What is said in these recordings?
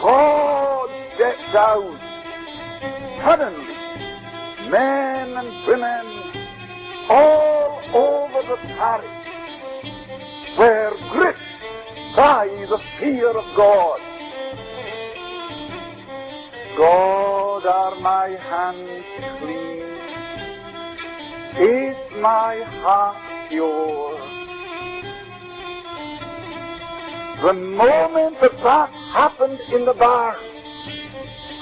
God stepped out. Suddenly, men and women all over the parish were gripped by the fear of God. God, are my hands clean? Is my heart pure? The moment that happened in the barn,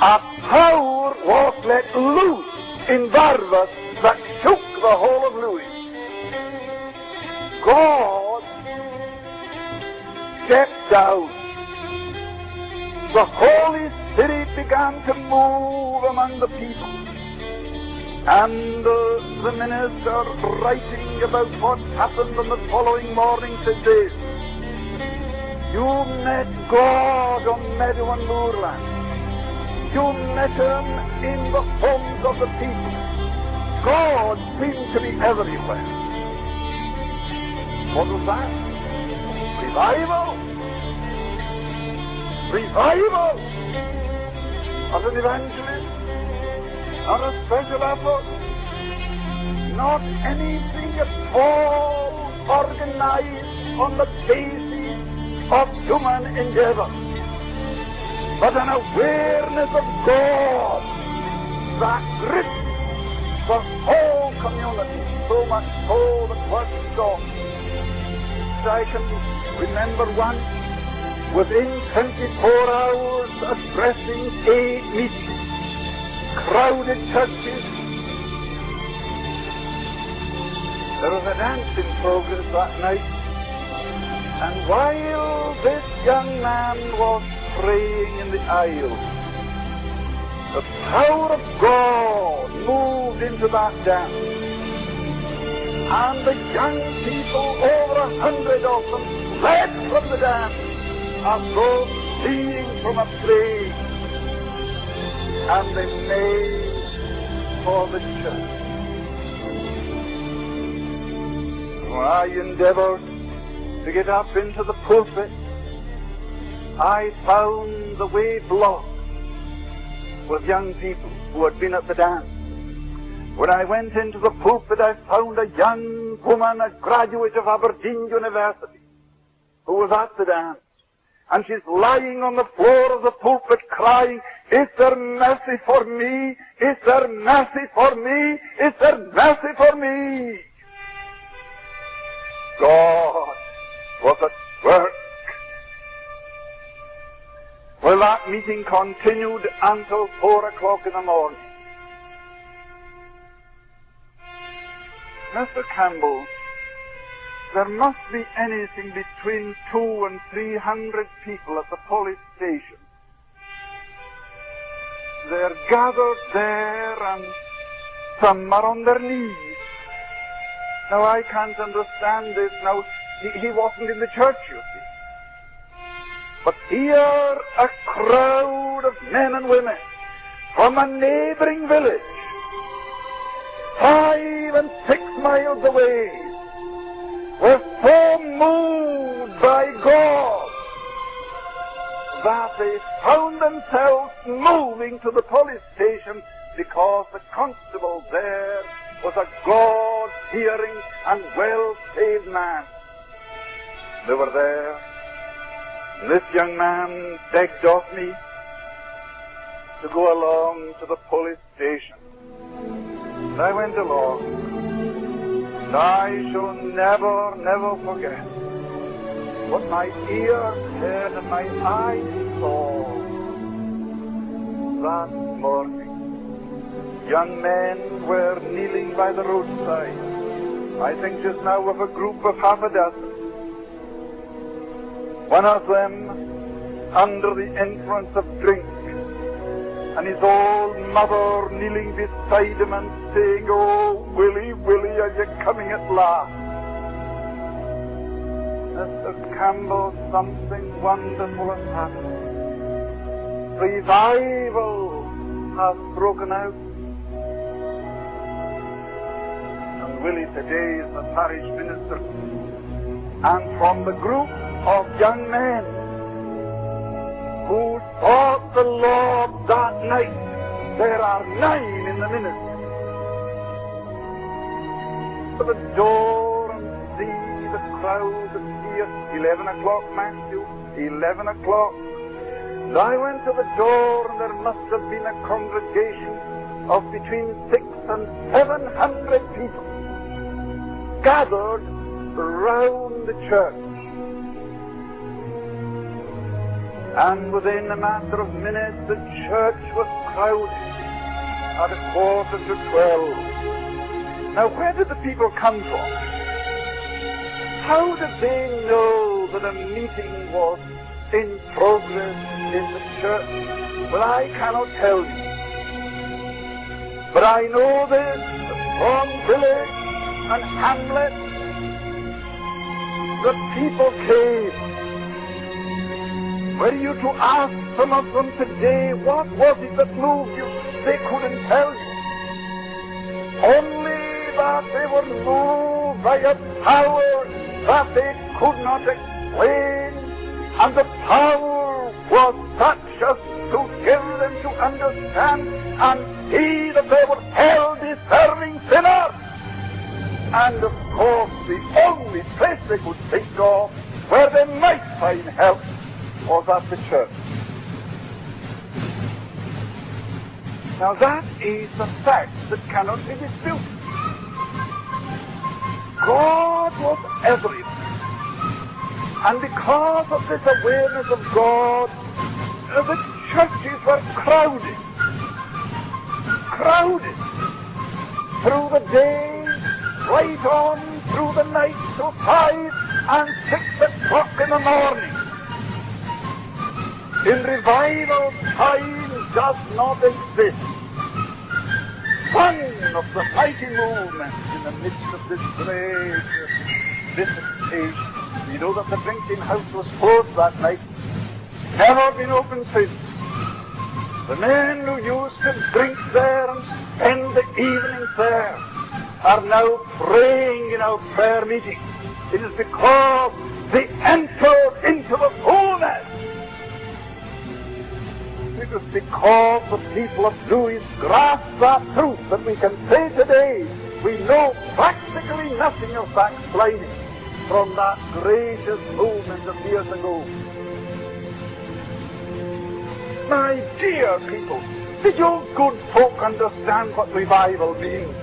a power was let loose in Barnabas that shook the whole of Louis. God stepped out. The Holy Spirit began to move among the people. And the minister, writing about what happened on the following morning, said this: "You met God on Meadow and Moorland. You met Him in the homes of the people. God seemed to be everywhere." What was that? Revival. Revival of an evangelist. Not a special effort. Not anything at all organized on the basis of human endeavor, but an awareness of God that gripped the whole community, so much so that was stopped. I can remember once, within 24 hours, addressing 8 meetings, crowded churches. There was a dance in progress that night, and while this young man was praying in the aisle, the power of God moved into that dance. And the young people, over 100 of them, fled from the dance as though fleeing from a plague. And they made for the church. When I endeavored to get up into the pulpit, I found the way blocked with young people who had been at the dance. When I went into the pulpit, I found a young woman, a graduate of Aberdeen University, who was at the dance. And she's lying on the floor of the pulpit crying, "Is there mercy for me? Is there mercy for me? Is there mercy for me?" God was at work. Well, that meeting continued until 4 o'clock in the morning. Mr. Campbell, there must be anything between 200 and 300 people at the police station. They're gathered there and some are on their knees. Now, I can't understand this. Now, he wasn't in the church, you see. But here, a crowd of men and women from a neighboring village, 5 and 6 miles away, were so moved by God that they found themselves moving to the police station because the constable there was a God-fearing and well-saved man. They were there, and this young man begged of me to go along to the police station. And I went along, and I shall never, never forget what my ears heard and my eyes saw that morning. Young men were kneeling by the roadside. I think just now of a group of half a dozen. One of them under the influence of drink, and his old mother kneeling beside him and saying, "Oh, Willie, Willie, are you coming at last?" Mr. Campbell, something wonderful has happened. Revival has broken out. And Willie today is the parish minister. And from the group of young men who saw the Lord that night, there are 9 in the minute. To the door and see the crowd appear. 11 o'clock, Matthew, 11 o'clock. And I went to the door, and there must have been a congregation of between 600 and 700 people gathered round the church. And within a matter of minutes, the church was crowded at 11:45. Now, where did the people come from? How did they know that a meeting was in progress in the church? Well, I cannot tell you. But I know this, from village and hamlet, the people came. Were you to ask some of them today, what was it that moved you? They couldn't tell you. Only that they were moved by a power that they could not explain, and the power was such as to give them to understand and see that they were hell-deserving sinners. And of course, the only place they could think of where they might find help was at the church. Now that is a fact that cannot be disputed. God was everywhere. And because of this awareness of God, the churches were crowded. Crowded. Through the day, right on through the night till 5 and 6 o'clock in the morning. In revival, time does not exist. One of the mighty movements in the midst of this great visitation. You know that the drinking house was closed that night. Never been opened since. The men who used to drink there and spend the evenings there are now praying in our prayer meeting. It is because they entered into the fullness. It is because the people of Lewis grasped that truth that we can say today we know practically nothing of backsliding from that gracious movement of years ago. My dear people, did you good folk understand what revival means?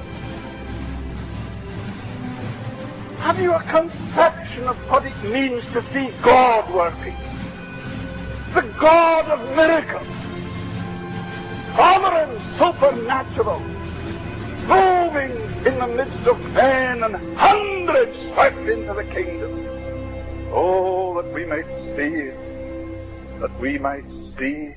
Have you a conception of what it means to see God working? The God of miracles, sovereign, supernatural, moving in the midst of men, and hundreds swept into the kingdom. Oh, that we might see it, that we might see